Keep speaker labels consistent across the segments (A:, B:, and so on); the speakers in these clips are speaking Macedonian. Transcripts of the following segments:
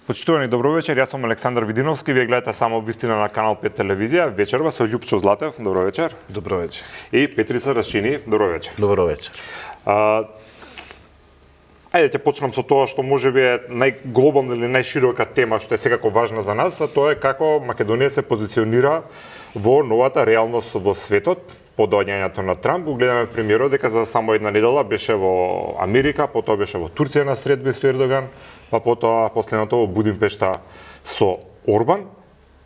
A: Почитувани, добро вечер, јас сум Александар Видиновски, вие гледате само вистина на Канал 5 телевизија. Вечерва со Љупчо Златев, добро вечер.
B: Добро вечер.
A: И Петрица Расчини, добро вечер.
B: Добро вечер.
A: Ајде ќе почнам со тоа што можеби е најглобална или најширока тема што е секако важна за нас, а тоа е како Македонија се позиционира во новата реалност во светот. По доаѓањето на Трамп, го гледаме премиерот дека за само една недела беше во Америка, потоа беше во Турција на средби со Ердоган, па потоа последното во Будимпешта со Орбан.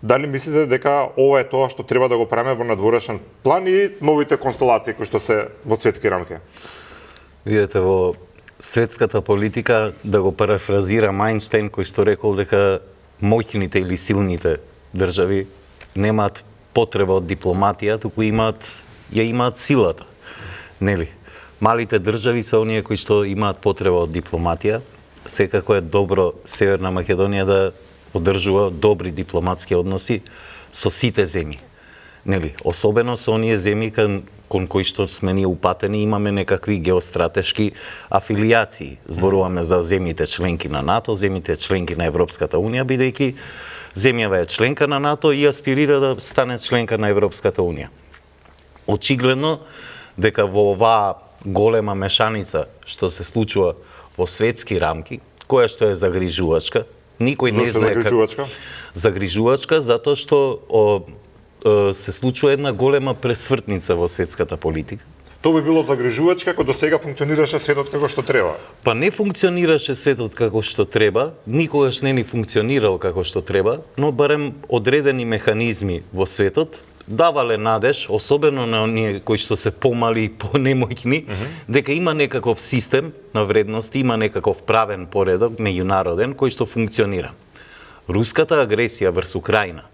A: Дали мислите дека ова е тоа што треба да го правиме во надворешен план и новите констелации кои што се во светски рамки?
B: Видете, во светската политика, да го парафразирам Ајнштејн, кој што рекол дека моќните или силните држави немаат потреба од дипломатија, туку ја имаат силата. Нели? Малите држави се оние кои што имаат потреба од дипломатија. Секако е добро Северна Македонија да одржува добри дипломатски односи со сите земји. Нели? Особено со оние земји кон кои што сме ние упатени, имаме некакви геостратешки афилијации. Зборуваме за земјите членки на НАТО, земјите членки на Европската Унија, бидејќи земјава е членка на НАТО и аспирира да стане членка на Европската Унија. Очигледно дека во оваа голема мешаница што се случува во светски рамки, која што е загрижувачка, никој не знае
A: загрижувачка?
B: Загрижувачка затоа што се случува една голема пресвртница во светската политика.
A: Тоа би било загрижувачка ако досега функционираше светот како што треба.
B: Па не функционираше светот како што треба, никогаш не ни функционирал како што треба, но барем одредени механизми во светот давале надеж, особено на оние кои што се помали и понемоќни, дека има некаков систем на вредности, има некаков правен поредок меѓународен кој што функционира. Руската агресија врз Украина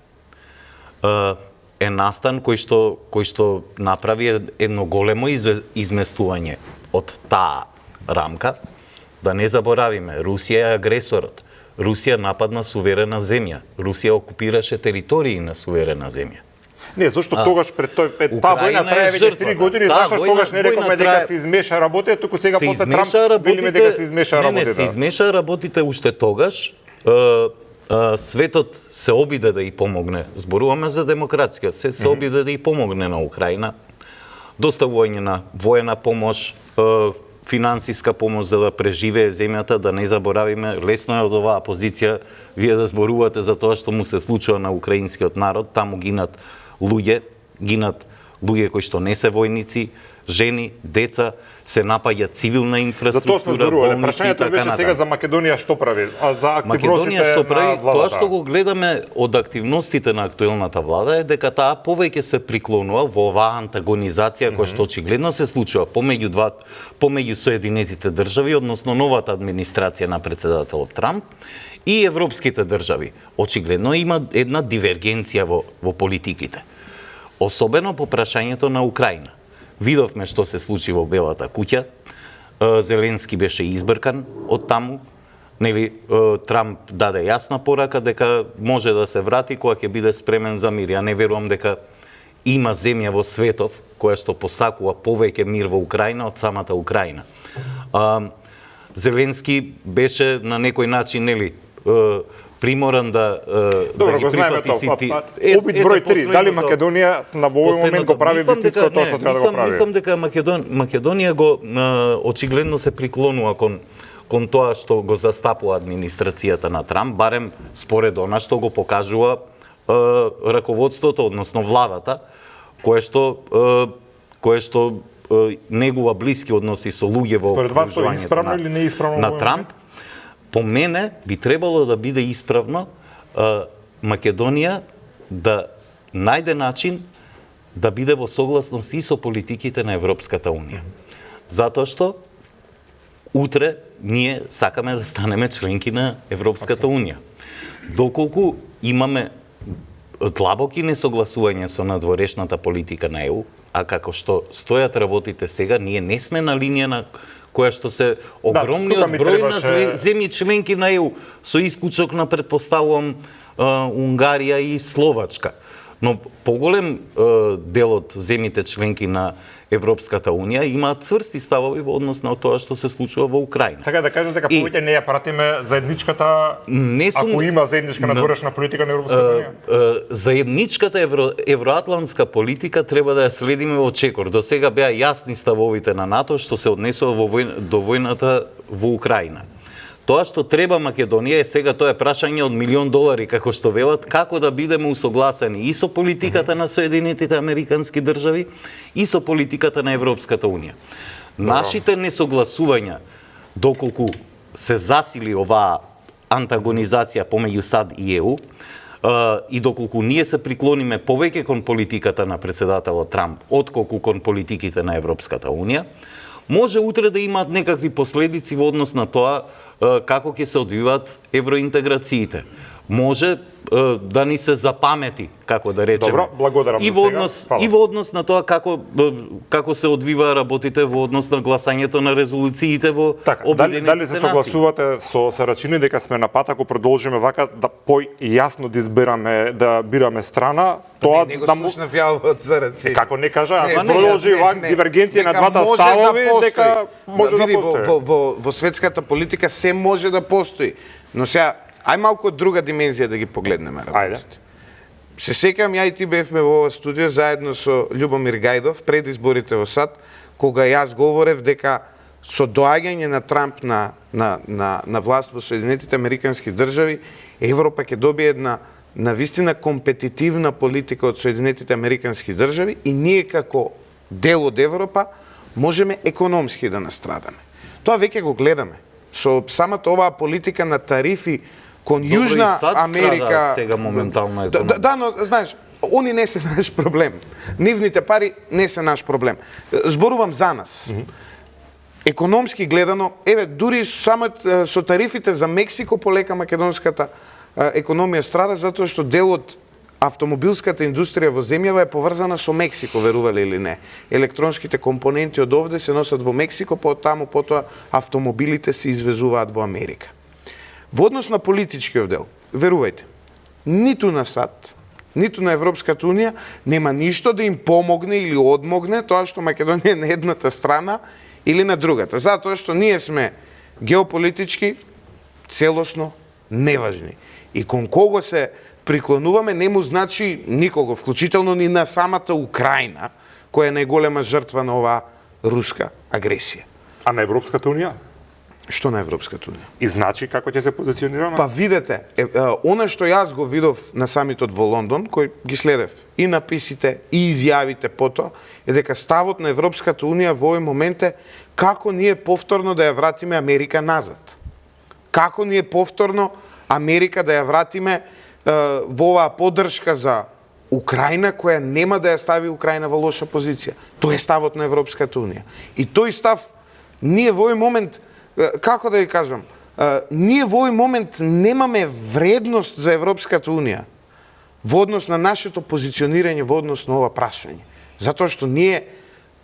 B: е настан кој што направи едно големо изместување од таа рамка. Да не заборавиме, Русија е агресорот. Русија нападна суверена земја. Русија окупираше територии на суверена земја.
A: Не, зашто тогаш пред таа војна трае веќе 3 години, зашто тогаш не рековме дека се измеша работите, туку сега после Трамп велиме дека се измеша работите.
B: Не, се измеша работите уште тогаш. Светот се обиде да и помогне. Зборуваме за демократија, се обиде да и помогне на Украина. Доставување на воена помош, финансиска помош за да преживее земјата, да не заборавиме, лесно е од оваа позиција вие да зборувате за тоа што му се случува на украинскиот народ, таму гинат луѓе кои што не се војници, жени, деца, се напаѓа цивилна инфраструктура, болници и така
A: беше сега за Македонија што прави, а за активностите
B: што прави,
A: на владата?
B: Тоа што го гледаме од активностите на актуелната влада е дека таа повеќе се приклонува во оваа антагонизација која што очигледно се случува помеѓу Соединетите држави, односно новата администрација на претседателот Трамп и европските држави. Очигледно има една дивергенција во политиките. Особено по прашањето на Украина. Видовме што се случи во Белата куќа. Зеленски беше избркан од таму. Нели, Трамп даде јасна порака дека може да се врати кога ќе биде спремен за мир. Ја не верувам дека има земја во светов која што посакува повеќе мир во Украина од самата Украина. Зеленски беше на некој начин, нели, приморан да ги прифати сите.
A: Обид број 3, дали Македонија на овој момент го прави вистинско тоа што треба да го прави?
B: Мислам дека Македонија го очигледно се приклонува кон тоа што го застапува администрацијата на Трамп, барем според она што го покажува раководството, односно владата, кое што негува блиски односи со луѓе во окружувањето на Трамп. По мене би требало да биде исправно Македонија да најде начин да биде во согласност и со политиките на Европската Унија. Затоа што утре ние сакаме да станеме членки на Европската Унија. Доколку имаме длабоки несогласување со надворешната политика на ЕУ, а како што стојат работите сега, ние не сме на линија на која што се огромниот број на земји членки на ЕУ, со исклучок на, предпоставувам, Унгарија и Словачка. Но поголем дел од земјите членки на Европската Унија имаат цврсти ставови во однос на тоа што се случува во Украина.
A: Сега да кажеш дека повеќе не ја пратиме заедничката, ако има заедничка надворешна политика на Европската Унија?
B: Заедничката евроатлантска политика треба да ја следиме во чекор. До сега беа јасни ставовите на НАТО што се однесува до војната во Украина. Тоа што треба Македонија е сега тоа е прашање од $1.000.000 како што велат, како да бидеме усогласени и со политиката на Соединетите Американски држави и со политиката на Европската Унија. Нашите несогласувања доколку се засили оваа антагонизација помеѓу САД и ЕУ и доколку ние се приклониме повеќе кон политиката на председателот Трамп отколку кон политиките на Европската Унија, може утре да имаат некакви последици во однос на тоа како ќе се одвиваат евроинтеграциите. Може да ни се запамети, како да речеме.
A: Добро, благодарам
B: и во однос и во однос на тоа како се одвива работите во однос на гласањето на резолуциите во Обединетите нации.
A: Дали се согласувате со Сарачини дека сме на пат ако продолжиме вака да појасно да бираме страна, тоа
C: не го слушнав јавот Сарачини.
A: Како не кажа, продолжи дивергенција на двата ставови, дека може да постои.
C: Во светската политика се може да постои, но сега ај малку од друга димензија да ги погледнеме работите. Се сеќам, ја и ти бевме во ова студио заедно со Љубомир Гајдов пред изборите во САД, кога јас говорев дека со доаѓање на Трамп на власт во Соединетите Американски држави, Европа ќе добие една навистина компетитивна политика од Соединетите Американски држави и ние како дел од Европа можеме економски да настрадаме. Тоа веќе го гледаме. Со самата оваа политика на тарифи кон Јужна Америка
B: сега моментално економија.
C: Да, но знаеш, они не се наш проблем. Нивните пари не се наш проблем. Зборувам за нас. Економски гледано, еве дури само со тарифите за Мексико полека македонската економија страда затоа што дел од автомобилската индустрија во земјава е поврзана со Мексико, верували или не. Електронските компоненти од овде се носат во Мексико, потоа автомобилите се извезуваат во Америка. Во однос на политичкиот дел, верувајте, ниту на САД, ниту на Европската Унија нема ништо да им помогне или одмогне тоа што Македонија е на едната страна или на другата. Затоа што ние сме геополитички целосно неважни. И кон кого се приклонуваме не му значи никого, вклучително ни на самата Украина, која е најголема жртва на оваа руска агресија.
A: А на Европската Унија?
C: Што на Европската Унија?
A: И значи како ќе се позиционираме?
C: Па видете, она што јас го видов на самитот во Лондон, кој ги следев и написите, и изјавите потоа, е дека ставот на Европската Унија во овој момент е како ние повторно да ја вратиме Америка назад. Како ние повторно Америка да ја вратиме во оваа поддршка за Украина, која нема да ја стави Украина во лоша позиција. Тој е ставот на Европската Унија. И тој став, ние во овој момент, како да ја кажам, ние во овој момент немаме вредност за Европската Унија во однос на нашето позиционирање во однос на ова прашање. Затоа што ние,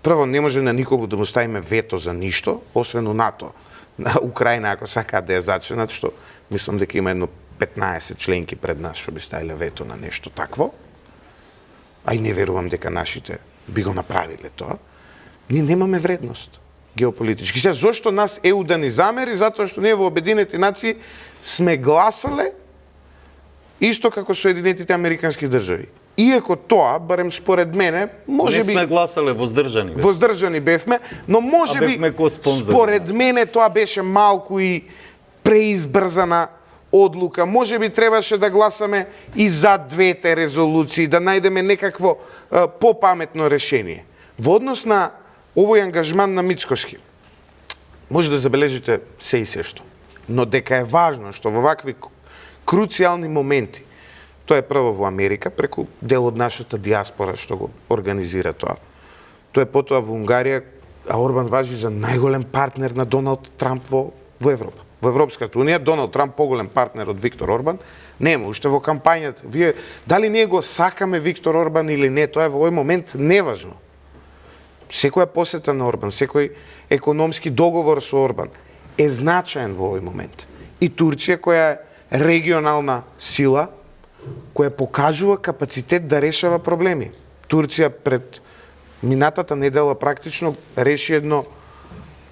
C: прво, не може на никого да му ставиме вето за ништо, освен у НАТО. На Украина, ако сакаат да ја зачинат, што мислам дека има едно 15 членки пред нас што би ставиле вето на нешто такво, а и не верувам дека нашите би го направиле тоа, ние немаме вредност геополитички. Сега, зошто нас ЕУ да ни замери? Затоа што ние во Обединети нации сме гласале исто како Соединетите Американски држави. Иако тоа, барем според мене, може би...
B: Не сме гласале, воздржани бевме.
C: Воздржани бевме, но може би, според мене, тоа беше малку и преизбрзана одлука. Може би требаше да гласаме и за двете резолуции, да најдеме некакво попаметно решение. Во однос на овој ангажман на Мицкоски, може да забележите се и се што. Но дека е важно што во вакви круцијални моменти, тоа е прво во Америка, преку дел од нашата диаспора што го организира тоа. Тоа е потоа во Унгарија, а Орбан важи за најголем партнер на Доналд Трамп во Европа. Во Европската Унија, Доналд Трамп поголем партнер од Виктор Орбан, нема, уште во кампањата. Вие, дали ние го сакаме Виктор Орбан или не, тоа е во овој момент неважно. Секоја посета на Орбан, секој економски договор со Орбан е значаен во овој момент. И Турција, која е регионална сила, која покажува капацитет да решава проблеми. Турција пред минатата недела практично реши едно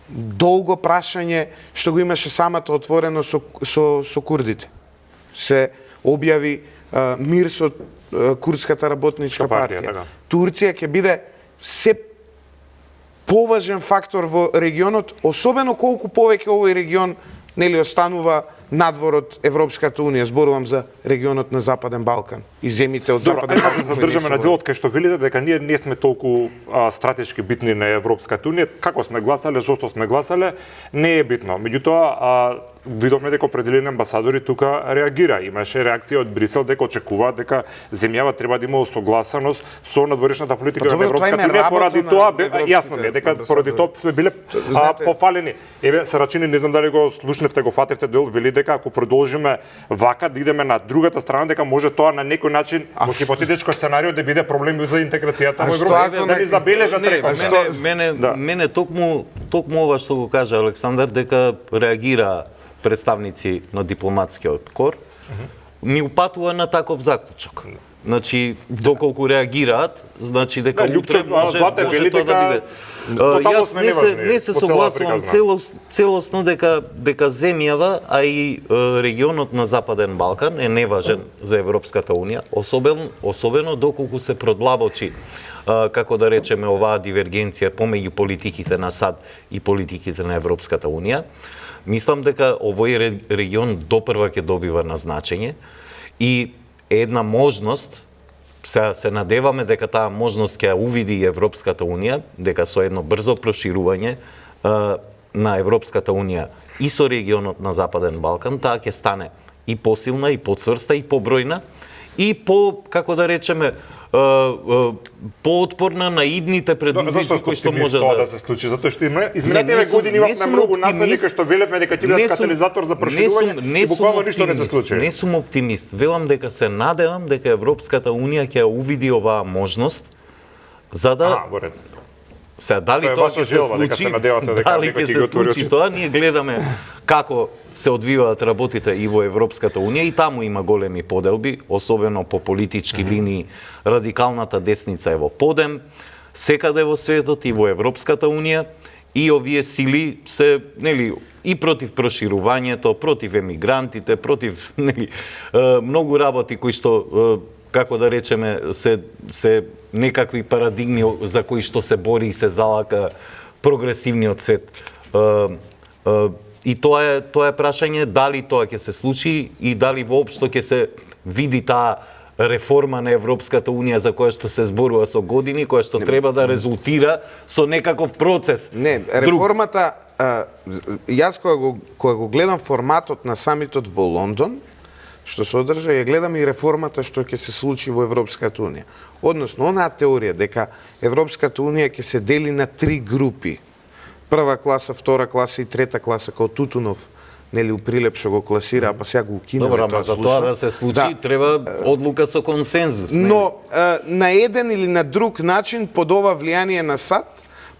C: долго прашање што го имаше самата отворено со курдите. Се објави мир со Курдската работничка партија.
A: Така.
C: Турција ќе биде се поважен фактор во регионот, особено колку повеќе овој регион нели останува надвор од Европската унија, зборувам за регионот на Западен Балкан и земите од
A: Добро,
C: Западен
A: ајде да
C: Балкан.
A: се задржаме на делот кај што велите дека ние не сме толку стратешки битни на Европската унија. Како сме гласале, зошто сме гласале, не е битно. Меѓутоа, видовме дека определени амбасадори тука реагира. Имаше реакција од Брисел дека очекуваат дека земјава треба да има согласаност со надворешната политика на Европската унија. Поради тоа јасно ми е дека поради тоа сме биле пофалени. Еве Сарачини, не знам дали го слушневте, го фатевте дел, вели дека ако продолжиме вака да идеме на другата страна, дека може тоа на некој начин во хипотетичко сценарио да биде проблем за интеграцијата во Европа, да ни забележат реков.
B: Мене токму ова што го кажа Александар, дека реагира представници на дипломатскиот кор, ми упатува на таков заклучок. Значи, доколку реагираат, значи дека утре може тоа да биде. Јас не се согласувам целосно дека земјава, а и регионот на Западен Балкан е неважен за Европската унија, особено доколку се продлабочи како да речеме оваа дивергенција помеѓу политиките на САД и политиките на Европската унија. Мислам дека овој регион допрва ќе добива на значење и една можност, се надеваме дека таа можност ќе ја увиди и Европската унија, дека со едно брзо проширување на Европската унија и со регионот на Западен Балкан, таа ќе стане и посилна, и поцврста, и побројна, и по, како да речеме, поотпорна на идните предизвици кои што може
A: да се случи, затоа што изминативе години имавме многу наследни кои што велевме дека ќе бидат катализатор за проширување и буквално ништо не се случи.
B: Не сум оптимист. Велам дека се надевам дека Европската унија ќе увиди оваа можност за да Сега, дали тоа ќе се случи, дали ќе се случи тоа, ние гледаме како се одвиваат работите и во Европската унија и таму има големи поделби, особено по политички линии. Радикалната десница е во подем, секаде во светот и во Европската унија, и овие сили се, нели, и против проширувањето, против емигрантите, против, нели, многу работи кои што како да речеме, се некакви парадигми за кои што се бори и се залака прогресивниот свет. И тоа е прашање дали тоа ќе се случи и дали воопшто ќе се види таа реформа на Европската унија за која што се зборува со години, која што треба да резултира со некаков процес.
C: Не, реформата, јас кога го гледам форматот на самитот во Лондон, што се одржа, ја гледам и реформата што ќе се случи во Европската унија. Односно, онаа теорија дека Европската унија ќе се дели на 3 групи. Прва класа, втора класа и трета класа, као Тутунов, нели, у Прилеп што го класира, а па сега го укинува.
B: Добро, ама за тоа да се случи, треба одлука со консензус.
C: Но, на еден или на друг начин, под ова влијание на САД,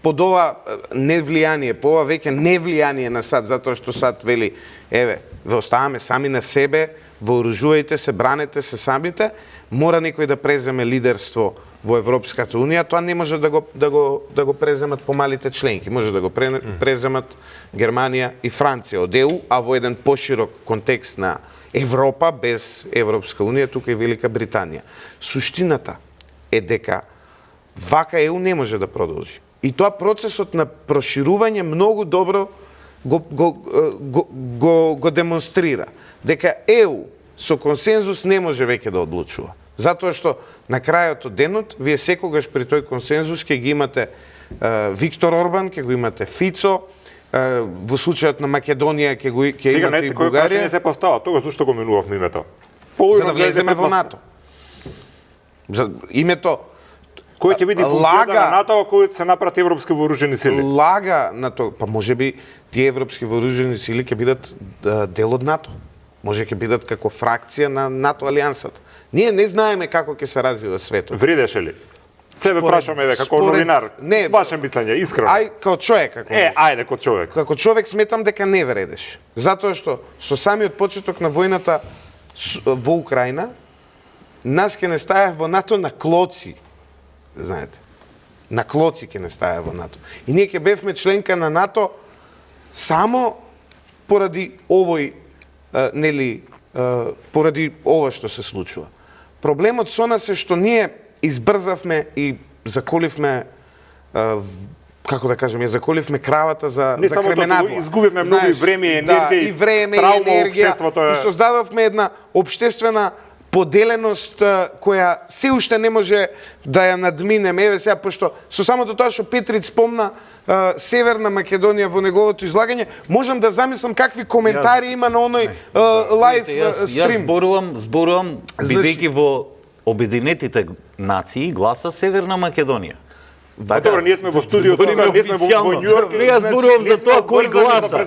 C: под ова не влијание, по ова веќе не влијание на САД, затоа што САД вели, еве, ве оставаме сами на себе, вооружувајте се, бранете се самите, мора некој да преземе лидерство во Европската унија, тоа не може да го преземат помалите членки, може да го преземат Германија и Франција од ЕУ, а во еден поширок контекст на Европа без Европска унија, тука и Велика Британија. Суштината е дека вака ЕУ не може да продолжи. И тоа процесот на проширување многу добро го демонстрира. Дека ЕУ со консензус не може веќе да одлучува. Затоа што на крајот од денот, вие секогаш при тој консензус ќе ги имате Виктор Орбан, ќе го имате Фицо, во случајот на Македонија ќе имате и Бугарија. Сега,
A: кој прашање се постава? Тога зашто го менувавме името?
C: За да влеземе во НАТО. За името
A: кој ќе биде функцијата на НАТО кој се направат европски вооружени сили?
C: Лага на тоа, па можеби тие европски вооружени сили ќе бидат дел од НАТО. Може ќе бидат како фракција на НАТО алијансата. Ние не знаеме како ќе се развива светот.
A: Вредеше ли? Себе прашаме како новинар. Не, ваше мислење, искрено.
C: Као човек како.
A: Ајде како човек.
C: Како човек сметам дека не вредеше. Затоа што со самиот почеток на војната во Украина нас ќе не стаја во НАТО на клоци, знаете. На клоци ќе не стаја во НАТО. И ние ќе бевме членка на НАТО само поради овој, поради ова што се случува. Проблемот со нас е што ние избрзавме и заколивме, како да кажем, ја заколивме кравата за кременадла.
A: Изгубивме многу време и енергија,
C: и време и енергија, и создадовме една општествена поделеност која се уште не може да ја надминеме. Еве сега, пошто со самото тоа што Петрит спомна Северна Македонија во неговото излагање, можам да замислам какви коментари има на оној лайв стрим.
B: Јас зборувам бидејќи во Обединетите нации гласа Северна Македонија.
A: Така, добро, ние сме во студиото, не сме во Њујорк.
B: Јас зборувам за тоа кој гласа.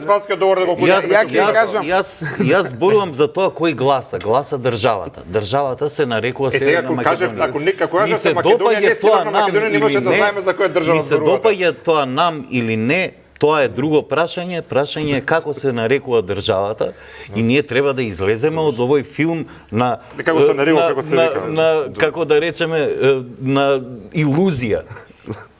B: Јас зборувам за тоа кој гласа. Гласа државата. Државата се нарекува Северна Македонија.
A: Ако кажете Македонија, не Северна Македонија, не може да знаеме за која држава зборувате.
B: Ми се допаѓа тоа нам или не, тоа е друго прашање. Прашање е како се нарекува државата и ние треба да излеземе од овој филм на
A: како се нарекува, како се вика.
B: Како да речеме на илузија.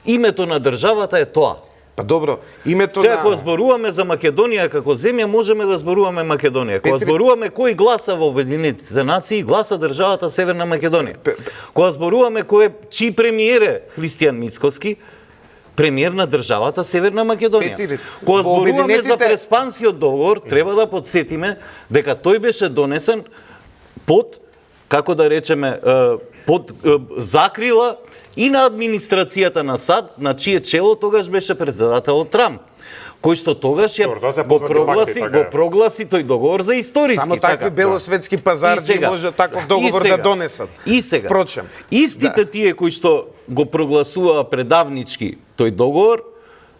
B: Името на државата е тоа.
C: Па добро, името
B: Сега, кога зборуваме за Македонија како земја, можеме да зборуваме Македонија. Кога зборуваме кој гласа во Обединетите нации, гласа државата Северна Македонија. Кога зборуваме чиј премиер е Христијан Мицкоски, премиер на државата Северна Македонија. Кога зборуваме за Преспанскиот договор, треба да подсетиме дека тој беше донесен под, како да речеме, под закрила и на администрацијата на САД, на чие чело тогаш беше председателот Трамп, кој што тогаш го прогласи тој договор за историски.
C: Само такви белосветски пазарджи може таков договор да донесат.
B: И сега,
C: впрочем,
B: истите тие кои што го прогласуваа предавнички тој договор,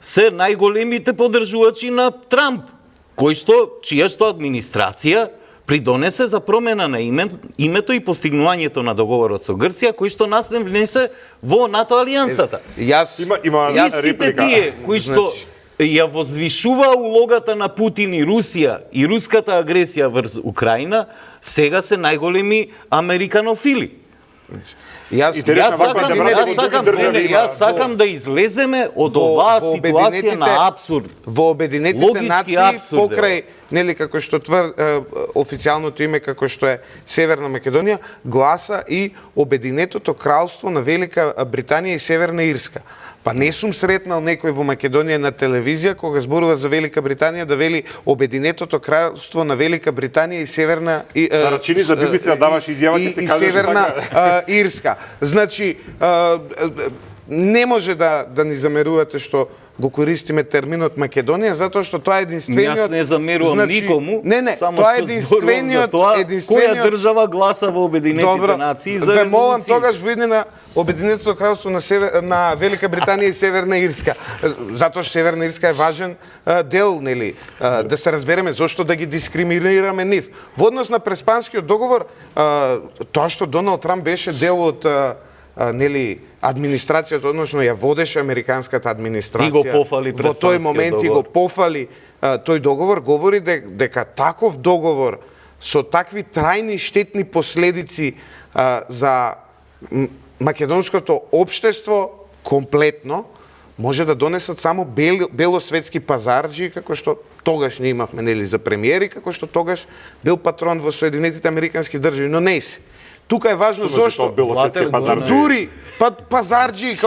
B: се најголемите поддржувачи на Трамп, чија администрација придонесе за промена на името и постигнувањето на договорот со Грција, кој што нас не внесе во НАТО алијансата. Истите тие кои што ја возвишува улогата на Путин и Русија и руската агресија врз Украина, сега се најголеми американофили. Јас сакам да излеземе од оваа ситуација на абсурд.
C: Во Обединетите нации покрај како што официјалното име како што е Северна Македонија, гласа и Обединетото кралство на Велика Британија и Северна Ирска. Па не сум сретнал некој во Македонија на телевизија кога зборува за Велика Британија да вели Обединетото кралство на Велика Британија и Северна
A: Зарачини за BBC да даваш изјава ќе се кажеш
C: Северна Ирска. Значи не може да ни замерувате што го користиме терминот Македонија затоа што тоа е единствениот.
B: Јас не замерувам никому.
C: Само тоа е единствениот
B: која држава гласа во Обединетите нации за резолуција. Ве
C: молам тогаш во иднина Обединетото кралство на Велика Британија и Северна Ирска. Затоа што Северна Ирска е важен дел, нели, да се разбереме зошто да ги дискриминираме нив. Во однос на Преспанскиот договор, тоа што Доналд Трамп беше дел од администрацијата, односно ја водеше американската администрација.
B: И го пофали
C: во тој момент и го пофали тој договор, говори дека таков договор со такви трајни штетни последици за македонското општество комплетно може да донесат само белосветски пазарджи, како што тогаш не имавме за премиери, како што тогаш бил патрон во Соединетите Американски држави, но не се. Тука е важно зошто дури пазарджи,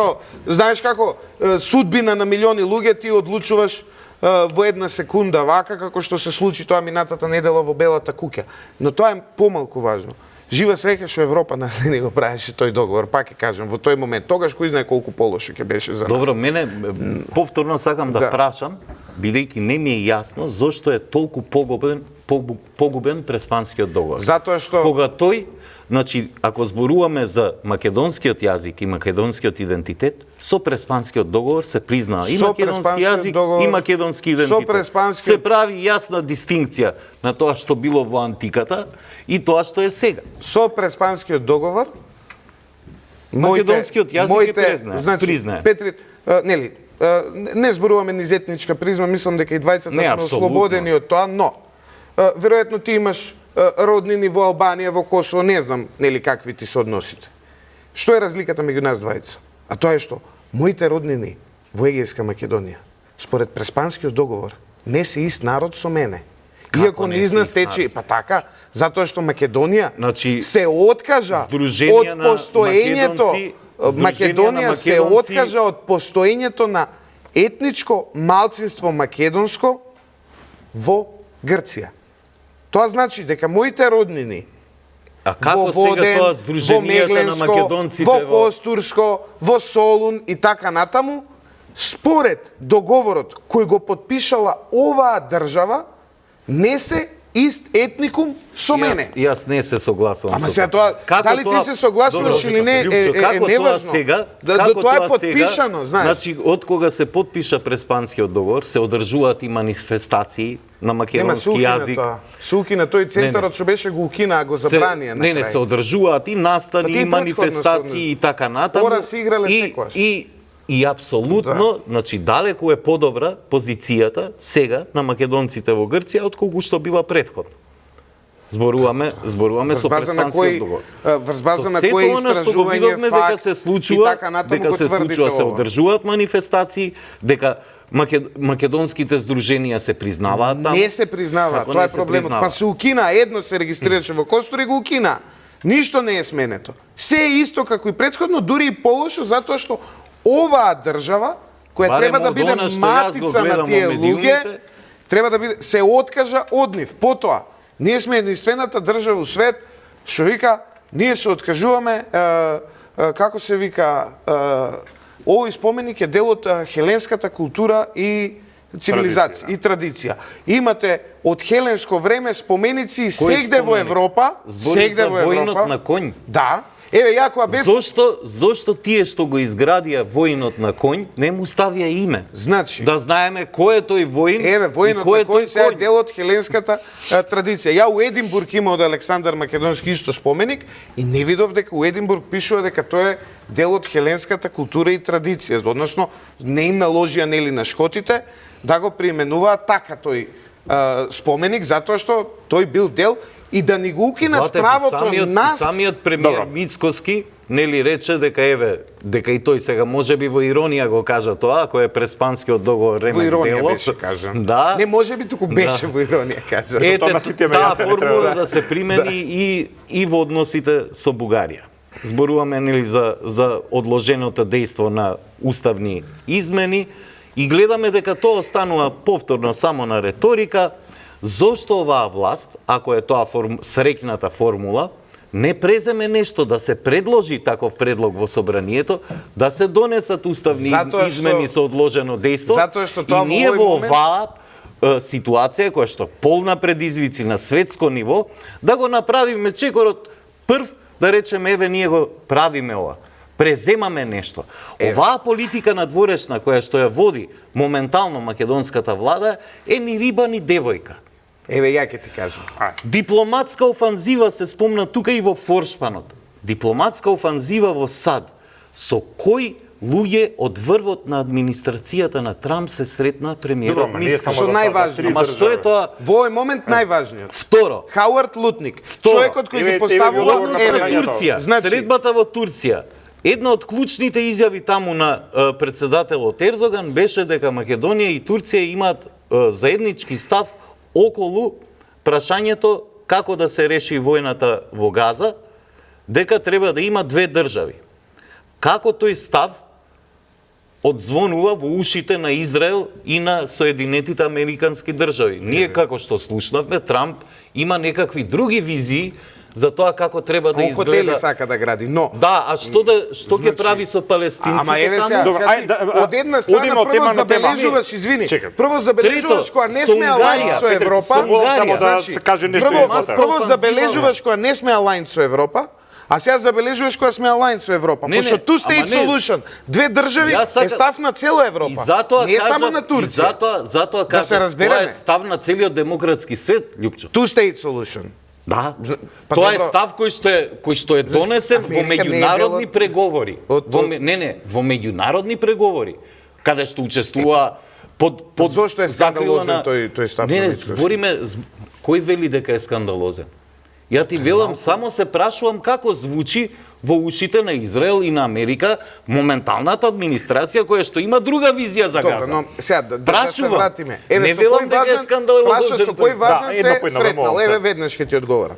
C: знаеш како судбина на милиони луѓе ти одлучуваш во една секунда вака, како што се случи тоа минатата недела во Белата куќа. Но тоа е помалку важно. Жива среќа што Европа нас не го правеше тој договор, пак ќе кажам, во тој момент. Тогаш кој знае колку полошо ќе беше за нас.
B: Добро, мене повторно сакам да прашам, бидејќи не ми е јасно зошто е толку погубен Преспанскиот договор.
C: Затоа што
B: кога тој, значи, ако зборуваме за македонскиот јазик и македонскиот идентитет, со Преспанскиот договор се признаа и македонски јазик и македонски идентитет. Се прави јасна дистинкција на тоа што било во антиката и тоа што е сега.
C: Со Преспанскиот договор
B: македонскиот јазик е признае.
C: Петрит, нели, не зборуваме низ етничка призма, мислам дека и двајцата сме ослободени од тоа, но веројатно ти имаш роднини во Албанија, во Косово, не знам нели какви ти се односите. Што е разликата меѓу нас двајца? А тоа е што моите роднини во Егејска Македонија, според Преспанскиот договор, не се ист народ со мене. Иако низ нас тече, па така, затоа што Македонија се откажа од постоењето, Македонија се откажа од постоењето на етничко малцинство македонско во Грција. Тоа значи дека моите роднини
B: во Воден, во Меглensко, во Костурско, во Солун и така натаму, според договорот кој го подпишала оваа држава, не се ист етникум со мене. Јас не се согласувам.
C: Ама сега тоа, дали ти се согласуваш или не, е неважно. Тоа е подпишано, знаеш.
B: Значи, од кога се подпиша Преспанскиот договор, се одржуваат и манифестации на македонски јазик.
C: Се укина тој центарот што беше го укина, а го забранија на крај.
B: Не, се одржуваат и настани, и манифестации и така натаму.
C: Ора се играле секојаш.
B: И апсолутно, значи далеку е подобра позицијата сега на македонците во Грција отколку што била претходно. Зборуваме со Преспанскиот договор.
C: Врз база на кој истражување, факт и така натаму
B: дека се случува, се одржуваат манифестации, дека македонските здруженија се признаваат таму.
C: Не се признаваат, тоа е проблемот. Па се укина, едно се регистрираше во Костур и го укина. Ништо не е сменето. Се е исто како и претходно, дури и полошо, затоа што оваа држава, која треба да биде матица на тие луѓе, треба да биде, се откажа од нив. Потоа, ние сме единствената држава во свет, што вика, ние се откажуваме, како се вика, овој споменик е дел од хеленската култура и цивилизација и традиција. Имате од хеленско време споменици сегде во Европа, сегде во Европа.
B: Војнот на конј.
C: Да. Еве, ја кога бев...
B: Зошто тие што го изградија војнот на конј, не му ставија име?
C: Значи...
B: Да знаеме кој е тој воин и кој е тој конј.
C: Еве, војнот на конј сега е дел од хеленската традиција. Ја у Единбург има од Александар Македонски исто споменик и не видов дека у Единбург пишува дека тој е дел од хеленската култура и традиција. Односно, не им наложија нели на шкотите да го приименуваат така тој споменик, затоа што тој бил дел и да ни го укинат правото нас...
B: Самиот премиер Мицкоски нели рече дека дека и тој сега можеби во иронија го кажа тоа, ако е Преспанскиот договор ремен дело.
C: Во иронија беше кажан.
B: Да.
C: Не можеби туку беше во иронија кажан.
B: Таа формула да се примени и во односите со Бугарија. Зборуваме нели за одложеното дејство на уставни измени и гледаме дека тоа останува повторно само на реторика. Зошто оваа власт, ако е тоа среќната формула, не преземе нешто да се предложи таков предлог во собранието, да се донесат уставни измени со одложено дејство, и ние во оваа ситуација, која што полна предизвици на светско ниво, да го направиме чекорот прв, да речеме, еве, ние го правиме ова. Преземаме нешто. Оваа политика надворешна, која што ја води моментално македонската влада, е ни риба, ни девојка.
C: Еве, ја ќе ти кажам.
B: Дипломатска офанзива се спомна тука и во Форшпанот. Дипломатска офанзива во САД. Со кои луѓе од врвот на администрацијата на Трамп се сретна премиерот Мицкоски?
C: Што најважно.
B: Ама што е тоа?
C: Во овој момент најважниот.
B: Второ.
C: Хауард Лутник. Човекот кој ги поставува
B: Турција. Средбата во Турција. Една од клучните изјави таму на председателот Ердоган беше дека Македонија и Турција имаат заеднички став околу прашањето како да се реши војната во Газа, дека треба да има две држави. Како тој став одзвонува во ушите на Израел и на Соединетите Американски држави. Ние, како што слушнавме, Трамп има некакви други визии за тоа како треба да изгледа.
C: Хотели сака да гради, но...
B: Да, а што ќе прави со палестинците?
C: Ама еве сега, од една страна прво забележуваш, извини, прво забележуваш која не сме алајнс со Европа, прво забележуваш која не сме алајнс со Европа, а сега забележуваш која сме алајнс со Европа. Пошто two state solution, две држави е став на цела Европа, не е само на Турција.
B: Затоа кажа, тоа е став на целиот демократски свет, Љупчо.
C: Two state solution.
B: Да, тоа е став кој што е донесен во меѓународни преговори. Во меѓународни преговори, каде што учествува под
C: зошто е скандалозен тој став?
B: Не, збориме кој вели дека е скандалозен. Ја ти велам, само се прашувам како звучи во ушите на Израел и на Америка моменталната администрација која што има друга визија за Газа.
C: Добро, но сега да се
B: Прашувам.
C: вратиме.
B: Не
C: со
B: велам
C: кој
B: дека е
C: важен,
B: скандалозен
C: со кој
B: тој.
C: важен
A: едно
C: се
A: по едно,
C: сретнал?
A: нормално,
C: Еве
A: се.
C: веднаш ќе ти одговорам.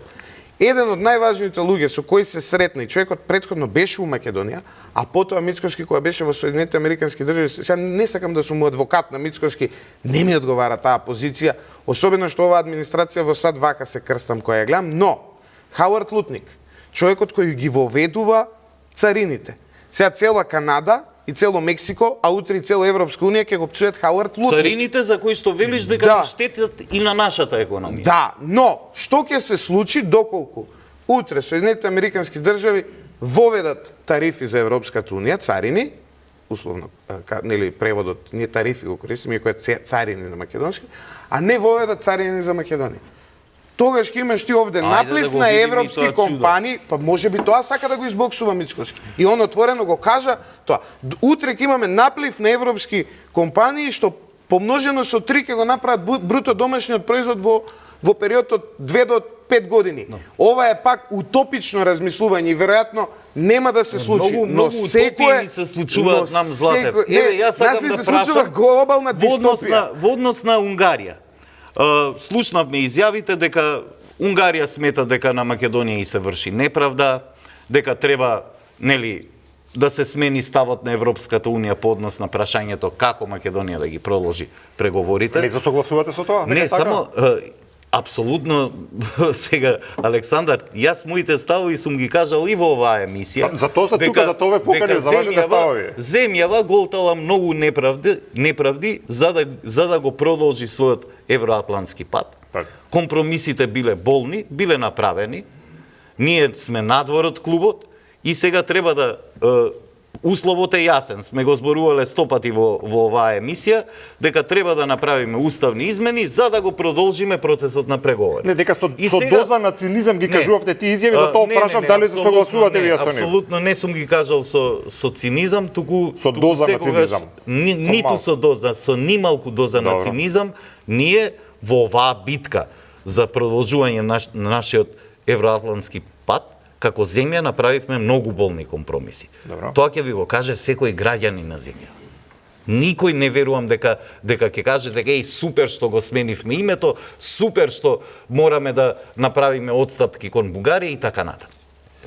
C: Еден од најважните луѓе со кои се сретна и човекот претходно беше у Македонија, а потоа Мицкоски која беше во Соединетите Американски држави, сега не сакам да сум адвокат на Мицкоски, не ми одговара таа позиција, особено што оваа администрација во сад вака се крстам која ја гледам, но Хауард Лутник, човекот кој ги воведува царините. Сега цела Канада и цело Мексико, а утре и цела Европска унија ќе го псуат Хауард Лутник.
B: Царините за кои што велиш дека
C: Да.
B: штетат и на нашата економија.
C: Да, но што ќе се случи доколку утре Соединетите Американски држави воведат тарифи за Европската унија, царини, условно, нели преводот, ние тарифи го користиме, кој е царини на македонски, а не воведат царини за Македонија. Тогаш ќе имаш ти овде
B: Ајде
C: наплив
B: да го
C: на
B: видиме
C: европски
B: тоа чудо.
C: компании, па може би тоа сака да го избоксува Мицкоски. И он отворено го кажа тоа. Утре ќе имаме наплив на европски компании што помножено со 3 ќе го направат бруто домашниот производ во период од 2 до 5 години. Ова е пак утопично размислување и веројатно нема да се случи.
B: Многу утопии се случуваат нам, Златев. Еве, јас сакам да
C: се случува
B: прашам
C: глобална дистопија.
B: во однос на Унгарија. Слушнавме изјавите дека Унгарија смета дека на Македонија и се врши неправда, дека треба, нели, да се смени ставот на Европската унија по однос на прашањето како Македонија да ги продолжи преговорите.
A: Не согласувате со тоа?
B: Не,
A: Дека така?
B: само апсолутно сега Александар, јас моите ставови сум ги кажал и во оваа емисија.
A: За тоа се тука, за тоа ве покани, за вашите ставови.
B: Земјава голтала многу неправди за да го продолжи својот евроатлантски пат.
A: Так.
B: Компромисите биле болни, биле направени. Ние сме надвор од клубот и сега треба да условот е јасен, сме го зборувале 100 пати во оваа емисија, дека треба да направиме уставни измени за да го продолжиме процесот на преговори.
A: Не, дека со
B: сега-
A: доза на цинизам ги
B: Не.
A: кажувавте ти изјави, за тоа прашам дали се согласувате вие со нив.
B: Апсолутно не сум ги кажал со цинизам, туку
A: Со доза на цинизам.
B: Ниту со доза, со нималку доза на
A: Добро.
B: цинизам, ние во оваа битка за продолжување на нашиот евроатлантски пат, како земја направивме многу болни компромиси.
A: Добро.
B: Тоа ќе ви го каже секој граѓанин на земја. Никој не верувам дека ќе каже дека еј супер што го сменивме името, супер што мораме да направиме одстапки кон Бугарија и така натаму.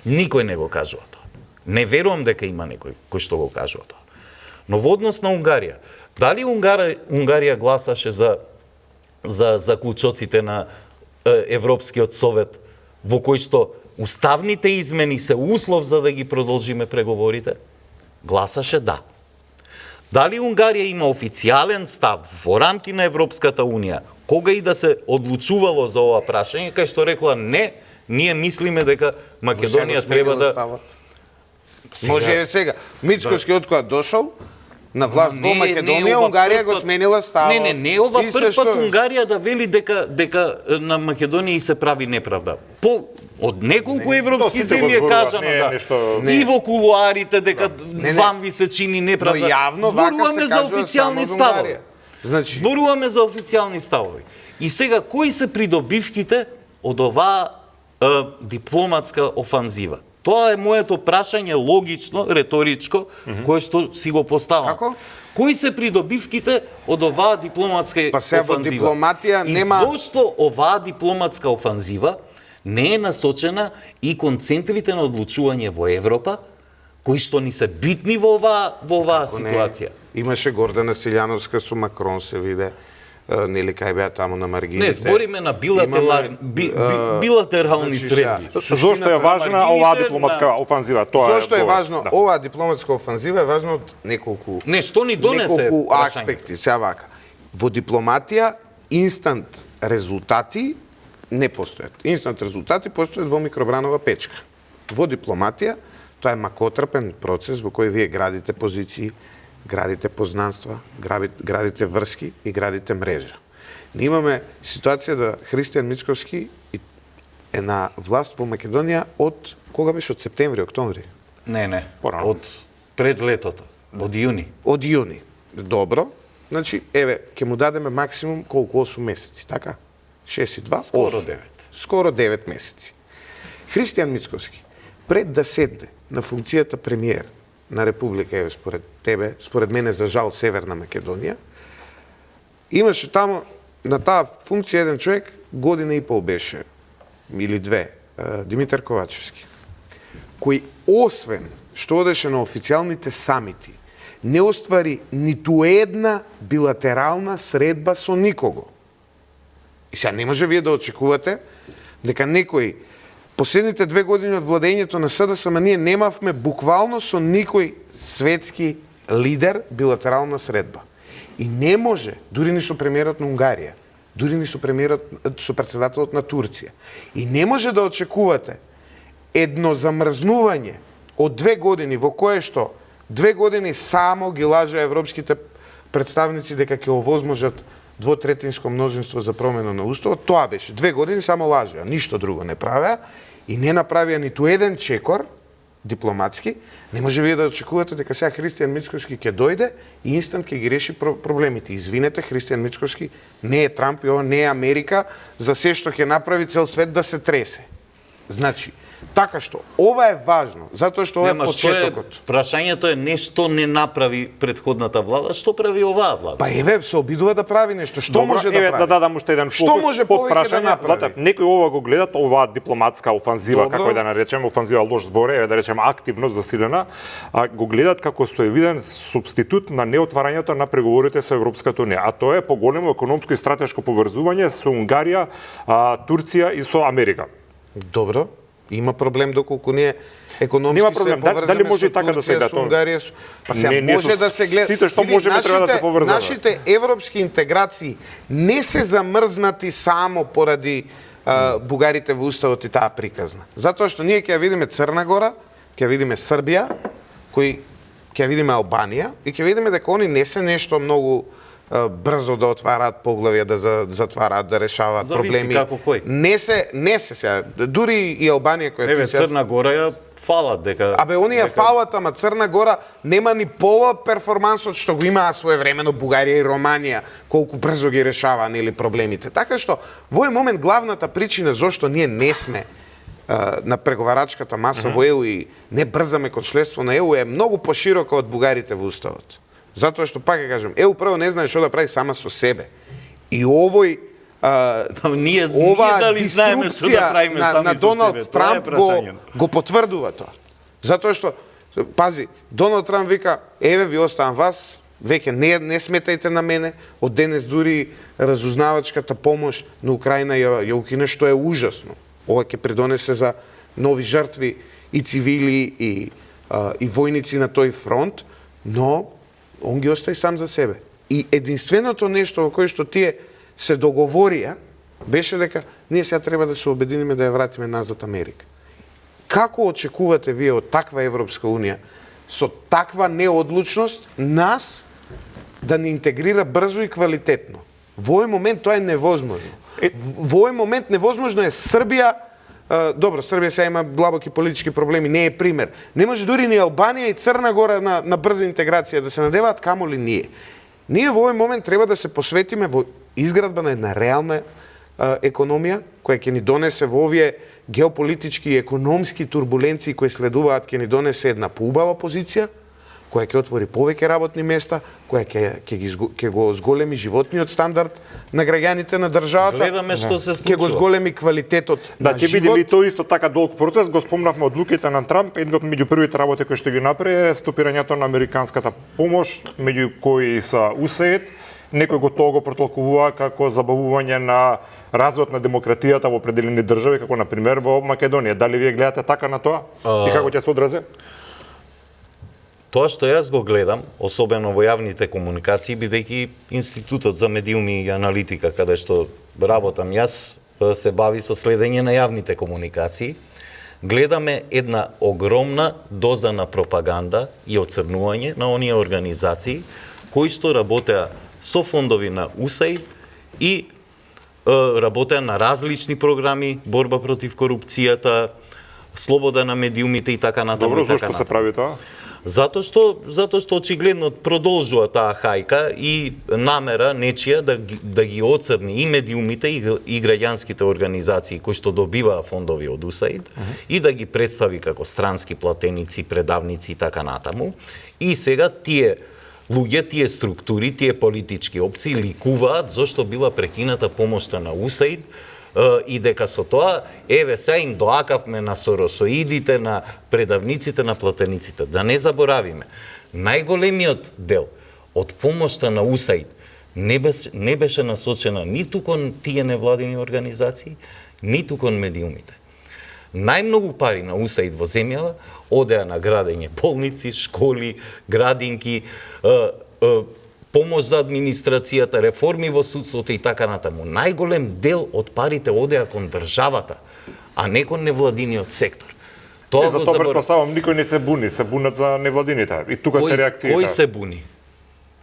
B: Никој не го кажува тоа. Не верувам дека има некој кој што го кажува тоа. Но во однос на Унгарија, дали Унгарија гласаше за заклучоците на Европскиот совет во кој што уставните измени се услов за да ги продолжиме преговорите? Гласаше да. Дали Унгарија има официјален став во рамки на Европската унија, кога и да се одлучувало за ова прашање, кај што рекла не, ние мислиме дека Македонија треба да...
C: Може е сега. Мицкоски од кога дошол на власт во
B: Не
C: Македонија,
B: ова
C: Унгарија
B: прв
C: го
B: пат-
C: сменила ставот.
B: Не ова
C: И се
B: прв пат
C: што-
B: Унгарија да вели дека на Македонија и се прави неправда. Од неколку европски
A: тоа сите го
B: земји е
A: зборуваат,
B: кажано
A: не е
B: да.
A: нешто-
B: И во кулуарите дека
C: Не.
B: вам ви се чини
C: Но
B: неправда.
C: јавно вака
B: Зборуваме
C: се
B: за
C: кажува
B: официјални
C: само за
B: ставови.
C: Унгарија. Значи,
B: Зборуваме за официјални ставови. И сега, кои се придобивките од оваа дипломатска офанзива? Тоа е моето прашање логично, реторичко, кое што си го поставам.
C: Како?
B: Кои се придобивките од оваа дипломатска
C: Па сега во
B: офанзива?
C: дипломатија нема-
B: И зошто оваа дипломатска офанзива не е насочена и кон центрите на одлучување во Европа, кои што ни се битни во оваа ситуација?
C: Имаше Гордана Силјановска со Макрон се виде, нели кај беа таму на маргините.
B: Не, збориме на
C: Имаме,
B: билатерални
C: значи,
B: средби.
C: сега,
A: Зошто е важна
B: маргините
A: оваа дипломатска офанзива? Тоа
C: Зошто е
A: говор.
C: важно?
A: Да.
C: Оваа дипломатска офанзива е важна од неколку
B: Не, што ни донесе
C: неколку
B: прашање?
C: аспекти, сега вака. Во дипломатија инстант резултати не постојат. Инстант резултати постојат во микробранова печка. Во дипломатија тоа е макотрпен процес во кој вие градите позиции, градите познанства, градите врски и градите мрежа. Ние имаме ситуација да Христијан Мицкоски е на власт во Македонија од кога беше, од септември, октомври?
B: Не,
A: Порано.
B: од пред летото, од јуни.
C: Од јуни. Добро. Значи, еве, ќе му дадеме максимум колку 8 месеци, така? 6 и 2,
B: Скоро
C: 8.
B: 9.
C: Скоро 9 месеци. Христијан Мицкоски, пред да седне на функцијата премиер на Република, еве според тебе, според мене за жал Северна Македонија, имаше тамо на таа функција еден човек, година и пол беше, или две, Димитар Ковачевски, кој освен што одеше на официјалните самити, не оствари ниту една билатерална средба со никого. И сега не може вие да очекувате дека некој последните 2 години од владењето на СДСМ ние немавме буквално со никој светски лидер билатерална средба. И не може, дури ни со премиерот на Унгарија, дури ни со председателот на Турција. И не може да очекувате едно замрзнување од 2 години во кое што 2 години само ги лажа европските представници дека ќе овозможат двотретинско мнозинство за промена на уставот. Тоа беше 2 години само лажеа, ништо друго не правеа и не направија ниту еден чекор дипломатски. Не може вие да очекувате дека сега Христијан Мицкоски ќе дојде и инстант ќе ги реши проблемите. Извинете, Христијан Мицкоски не е Трамп и ова не е Америка за се што ќе направи цел свет да се тресе. Значи, така што ова е важно, затоа што ова е почетокот.
B: Прашањето е не што не направи претходната влада, што прави оваа влада?
C: Па еве се обидува да прави нешто. Што може да прави?
A: Да дадам уште еден
C: Што може повеќе да направи?
A: Некои ова го гледат, оваа дипломатска офанзива, како и да наречеме, офанзива лош збор, еве да речеме активно засилена, го гледат како соевиден субститут на неотварањето на преговорите со Европската унија. А тоа е поголемо економско и стратешко поврзување со Унгарија, Турција и со Америка.
C: Добро. Има проблем доколку ние економски
A: Нема проблем.
C: се поврзаме
A: Дали може
C: со
A: и така да се гледа
C: Турција, со Унгарија. Па сега
A: Не,
C: може да се гледа.
A: Сите што можеме треба да се поврзаме.
C: Нашите европски интеграции не се замрзнати само поради бугарите во уставот и таа приказна. Затоа што ние ќе ја видиме Црна Гора, ќе ја видиме Србија, кои ќе ја видиме Албанија и ќе видиме дека они не се нешто многу брзо да отвараат поглавја, да затвараат, да решаваат проблеми.
B: Зависи како кој.
C: Не се сега. Дури и Албанија која
B: Еве Црна Гора ја фалат дека
C: Абе оние фалат, ама Црна Гора нема ни пола перформансот што го имаа своевремено Бугарија и Романија, колку брзо ги решаваа нели проблемите. Така што во овој момент главната причина зошто ние не сме на преговарачката маса во ЕУ и не брзаме кон членство на ЕУ е многу поширока од бугарите во уставот. Затоа што, пак ќе кажам, ЕУ прво не знае што да прави сама со себе. И овој
B: ние
C: оваа
B: дали знаеме што да правиме сами
C: на
B: со
C: Доналд
B: себе.
C: Трамп го потврдува тоа. Затоа што, пази, Доналд Трамп вика, еве ви оставам вас, веќе не сметајте на мене, од денес дури разузнавачката помош на Украина ја укине, што е ужасно. Ова ќе придонесе за нови жртви и цивили и војници на тој фронт, но он ги остави сам за себе. И единственото нешто во кое што тие се договорија беше дека ние сега треба да се обединиме да ја вратиме назад Америка. Како очекувате вие од таква Европска Унија со таква неодлучност нас да ни интегрира брзо и квалитетно? Во овој момент тоа е невозможно. Во овој момент невозможно е Србија. Добро, Србија сега има длабоки политички проблеми, не е пример. Не може дури ни Албанија и Црна Гора на брза интеграција да се надеваат, камоли ние. Ние во овој момент треба да се посветиме во изградба на една реална економија, која ќе ни донесе во овие геополитички и економски турбуленции кои следуваат, ќе ни донесе една поубава позиција, која ќе отвори повеќе работни места, која ќе го зголеми животниот стандард на граѓаните на државата.
B: Гледаме што се случува.
C: Ќе го зголеми квалитетот
A: Да,
C: на
A: ќе
C: живот.
A: биде и тоа исто така долг процес, го спомнавме одлуките на Трамп, една од меѓу првите работи кои што ги направи е стопирањето на американската помош, меѓу кои са USAID. Некој го тоа го протолкувува како забавување на развојот на демократијата во определени држави, како на пример во Македонија. Дали вие гледате така на тоа? И како ќе се одрази?
B: Тоа што јас го гледам, особено во јавните комуникации, бидејќи Институтот за медиуми и аналитика, каде што работам јас, се бави со следење на јавните комуникации, гледаме една огромна доза на пропаганда и оцрнување на оние организации кои што работеа со фондови на USAID и работеа на различни програми, борба против корупцијата, слобода на медиумите и така натаму.
A: Добро, зошто се прави тоа?
B: Затоа што очигледно продолжува таа хајка и намера нечија да ги оцрни и медиумите и граѓанските организации кои што добиваа фондови од USAID и да ги представи како странски платеници, предавници и така натаму. И сега тие луѓе, тие структури, тие политички опции ликуваат зашто била прекината помошта на USAID и дека со тоа, еве се им доакавме на соросоидите, на предавниците, на платениците. Да не заборавиме, најголемиот дел од помошта на USAID не беше насочена ниту кон тие невладини организации, ниту кон медиумите. Најмногу пари на USAID во земјава одеа на градење болници, школи, градинки, помош за администрацијата, реформи во судството и така натаму. Најголем дел од парите одеа кон државата, а не кон невладиниот сектор.
A: Тоа го заборав. Претпоставам, никој не се буни, се бунат за невладините. И тука се реакцијата.
B: Кој се буни?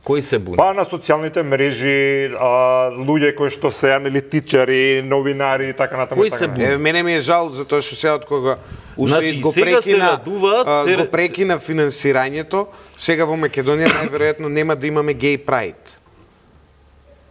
B: Кој се буни?
A: Па на социјалните мрежи, луѓе кои што се аналитичари, новинари и така натаму.
B: Кој се буни?
C: Еве, мене ми е жал затоа што сега од кога
B: Значи, сега се радуваат,
C: го прекина финансирањето, сега во Македонија најверојатно нема да имаме гей прайд.